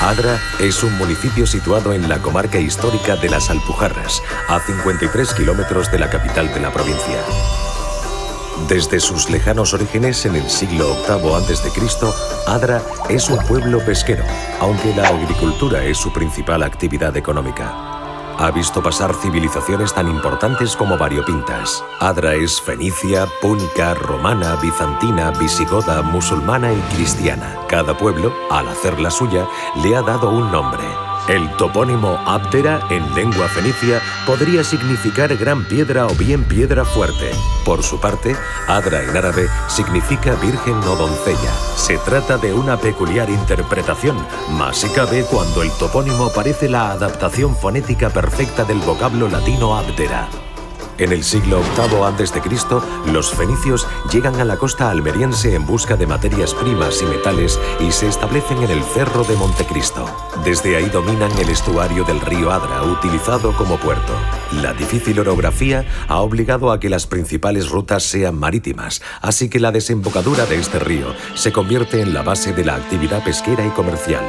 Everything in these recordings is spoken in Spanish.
Adra es un municipio situado en la comarca histórica de las Alpujarras, a 53 kilómetros de la capital de la provincia. Desde sus lejanos orígenes en el siglo VIII a.C., Adra es un pueblo pesquero, aunque la agricultura es su principal actividad económica. Ha visto pasar civilizaciones tan importantes como variopintas. Adra es fenicia, púnica, romana, bizantina, visigoda, musulmana y cristiana. Cada pueblo, al hacer la suya, le ha dado un nombre. El topónimo Abdera, en lengua fenicia, podría significar gran piedra o bien piedra fuerte. Por su parte, Adra en árabe significa virgen o doncella. Se trata de una peculiar interpretación, más si cabe cuando el topónimo parece la adaptación fonética perfecta del vocablo latino Abdera. En el siglo VIII a.C., los fenicios llegan a la costa almeriense en busca de materias primas y metales y se establecen en el Cerro de Montecristo. Desde ahí dominan el estuario del río Adra, utilizado como puerto. La difícil orografía ha obligado a que las principales rutas sean marítimas, así que la desembocadura de este río se convierte en la base de la actividad pesquera y comercial.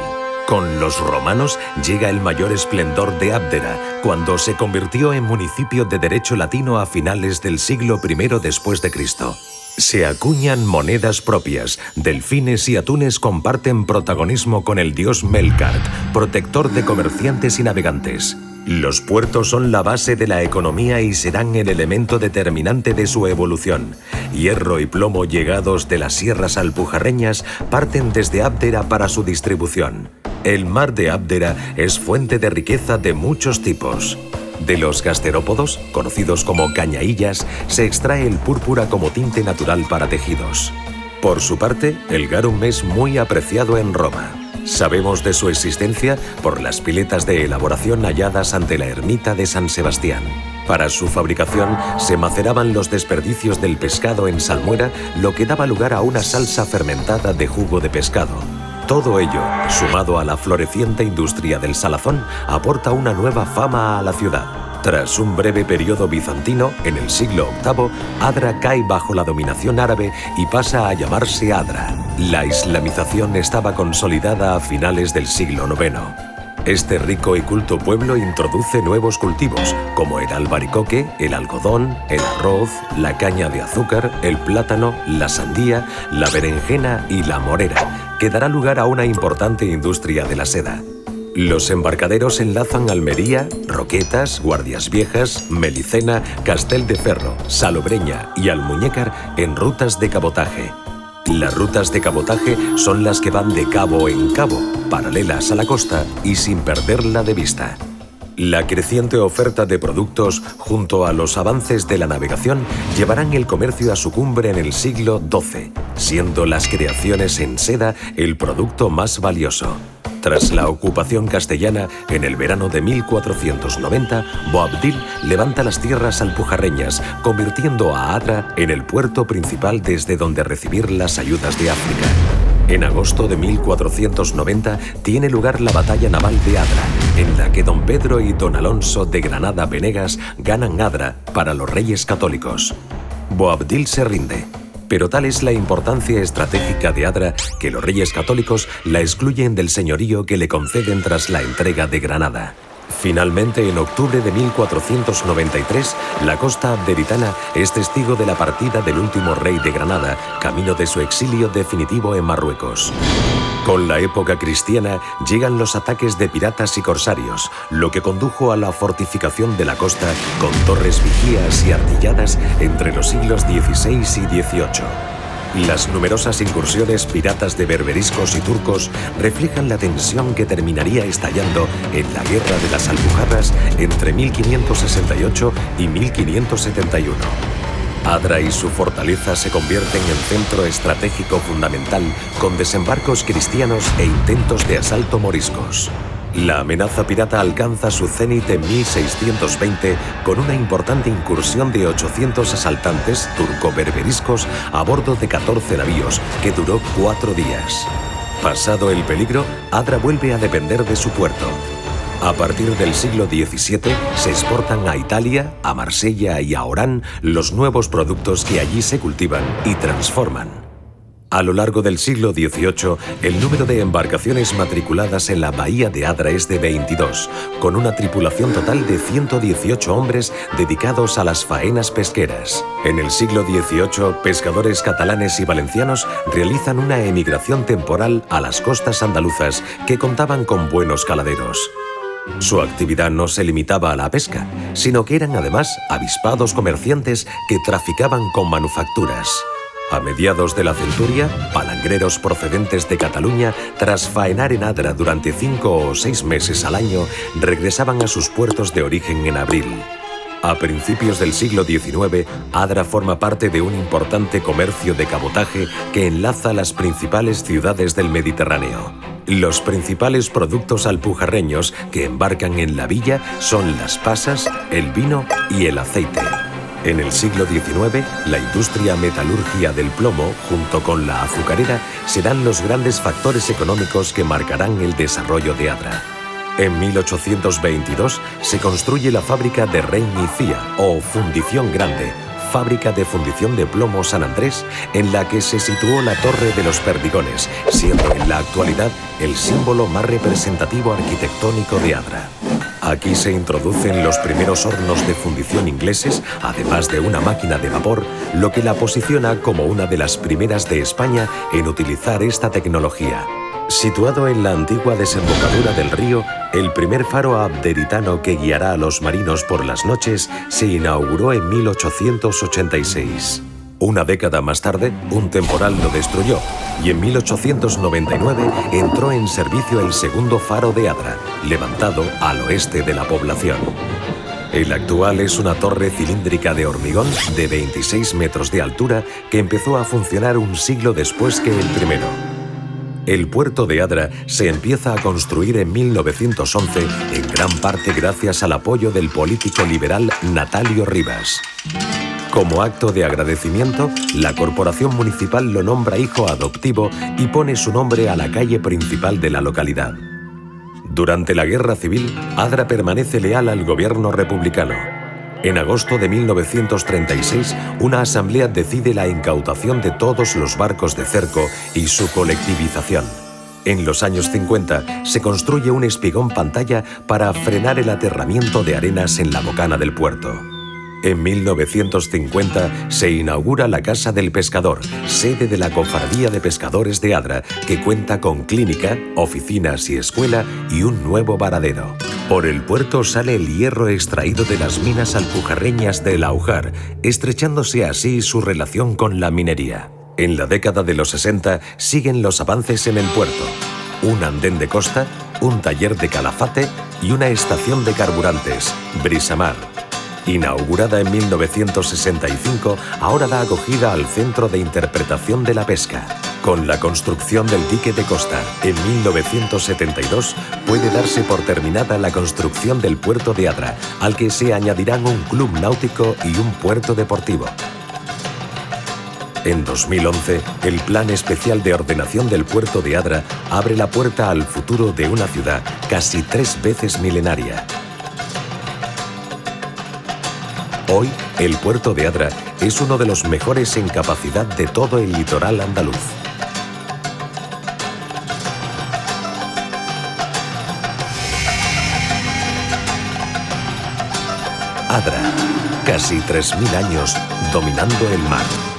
Con los romanos llega el mayor esplendor de Abdera, cuando se convirtió en municipio de derecho latino a finales del siglo I después de Cristo. Se acuñan monedas propias, delfines y atunes comparten protagonismo con el dios Melkart, protector de comerciantes y navegantes. Los puertos son la base de la economía y serán el elemento determinante de su evolución. Hierro y plomo llegados de las sierras alpujarreñas parten desde Abdera para su distribución. El mar de Abdera es fuente de riqueza de muchos tipos. De los gasterópodos, conocidos como cañaillas, se extrae el púrpura como tinte natural para tejidos. Por su parte, el garum es muy apreciado en Roma. Sabemos de su existencia por las piletas de elaboración halladas ante la ermita de San Sebastián. Para su fabricación se maceraban los desperdicios del pescado en salmuera, lo que daba lugar a una salsa fermentada de jugo de pescado. Todo ello, sumado a la floreciente industria del salazón, aporta una nueva fama a la ciudad. Tras un breve periodo bizantino, en el siglo VIII, Adra cae bajo la dominación árabe y pasa a llamarse Adra. La islamización estaba consolidada a finales del siglo IX. Este rico y culto pueblo introduce nuevos cultivos, como el albaricoque, el algodón, el arroz, la caña de azúcar, el plátano, la sandía, la berenjena y la morera, que dará lugar a una importante industria de la seda. Los embarcaderos enlazan Almería, Roquetas, Guardias Viejas, Melicena, Casteldeferro, Salobreña y Almuñécar en rutas de cabotaje. Las rutas de cabotaje son las que van de cabo en cabo, paralelas a la costa y sin perderla de vista. La creciente oferta de productos junto a los avances de la navegación llevarán el comercio a su cumbre en el siglo XII, siendo las creaciones en seda el producto más valioso. Tras la ocupación castellana, en el verano de 1490, Boabdil levanta las tierras alpujarreñas, convirtiendo a Adra en el puerto principal desde donde recibir las ayudas de África. En agosto de 1490 tiene lugar la batalla naval de Adra, en la que don Pedro y don Alonso de Granada Venegas ganan Adra para los reyes católicos. Boabdil se rinde, pero tal es la importancia estratégica de Adra que los reyes católicos la excluyen del señorío que le conceden tras la entrega de Granada. Finalmente, en octubre de 1493, la costa abderitana es testigo de la partida del último rey de Granada, camino de su exilio definitivo en Marruecos. Con la época cristiana llegan los ataques de piratas y corsarios, lo que condujo a la fortificación de la costa con torres vigías y artilladas entre los siglos XVI y XVIII. Las numerosas incursiones piratas de berberiscos y turcos reflejan la tensión que terminaría estallando en la Guerra de las Alpujarras entre 1568 y 1571. Adra y su fortaleza se convierten en centro estratégico fundamental con desembarcos cristianos e intentos de asalto moriscos. La amenaza pirata alcanza su cenit en 1620 con una importante incursión de 800 asaltantes turco-berberiscos a bordo de 14 navíos que duró 4 días. Pasado el peligro, Adra vuelve a depender de su puerto. A partir del siglo XVII se exportan a Italia, a Marsella y a Orán los nuevos productos que allí se cultivan y transforman. A lo largo del siglo XVIII, el número de embarcaciones matriculadas en la bahía de Adra es de 22, con una tripulación total de 118 hombres dedicados a las faenas pesqueras. En el siglo XVIII, pescadores catalanes y valencianos realizan una emigración temporal a las costas andaluzas que contaban con buenos caladeros. Su actividad no se limitaba a la pesca, sino que eran además avispados comerciantes que traficaban con manufacturas. A mediados de la centuria, palangreros procedentes de Cataluña, tras faenar en Adra durante 5 o 6 meses al año, regresaban a sus puertos de origen en abril. A principios del siglo XIX, Adra forma parte de un importante comercio de cabotaje que enlaza las principales ciudades del Mediterráneo. Los principales productos alpujarreños que embarcan en la villa son las pasas, el vino y el aceite. En el siglo XIX, la industria metalurgia del plomo, junto con la azucarera, serán los grandes factores económicos que marcarán el desarrollo de Adra. En 1822 se construye la fábrica de Rein-y-Cía, o Fundición Grande, fábrica de fundición de plomo San Andrés, en la que se situó la Torre de los Perdigones, siendo en la actualidad el símbolo más representativo arquitectónico de Adra. Aquí se introducen los primeros hornos de fundición ingleses, además de una máquina de vapor, lo que la posiciona como una de las primeras de España en utilizar esta tecnología. Situado en la antigua desembocadura del río, el primer faro abderitano que guiará a los marinos por las noches se inauguró en 1886. Una década más tarde, un temporal lo destruyó y en 1899 entró en servicio el segundo faro de Adra, levantado al oeste de la población. El actual es una torre cilíndrica de hormigón de 26 metros de altura que empezó a funcionar un siglo después que el primero. El puerto de Adra se empieza a construir en 1911, en gran parte gracias al apoyo del político liberal Natalio Rivas. Como acto de agradecimiento, la corporación municipal lo nombra hijo adoptivo y pone su nombre a la calle principal de la localidad. Durante la Guerra Civil, Adra permanece leal al gobierno republicano. En agosto de 1936, una asamblea decide la incautación de todos los barcos de cerco y su colectivización. En los años 50 se construye un espigón pantalla para frenar el aterramiento de arenas en la bocana del puerto. En 1950 se inaugura la Casa del Pescador, sede de la Cofradía de Pescadores de Adra, que cuenta con clínica, oficinas y escuela y un nuevo varadero. Por el puerto sale el hierro extraído de las minas alpujarreñas del Aujar, estrechándose así su relación con la minería. En la década de los 60 siguen los avances en el puerto. Un andén de costa, un taller de calafate y una estación de carburantes, Brisamar. Inaugurada en 1965, ahora da acogida al Centro de Interpretación de la Pesca. Con la construcción del dique de costa en 1972, puede darse por terminada la construcción del puerto de Adra, al que se añadirán un club náutico y un puerto deportivo. En 2011, el Plan Especial de Ordenación del Puerto de Adra abre la puerta al futuro de una ciudad casi 3 veces milenaria. Hoy, el puerto de Adra es uno de los mejores en capacidad de todo el litoral andaluz. Adra, casi 3000 años dominando el mar.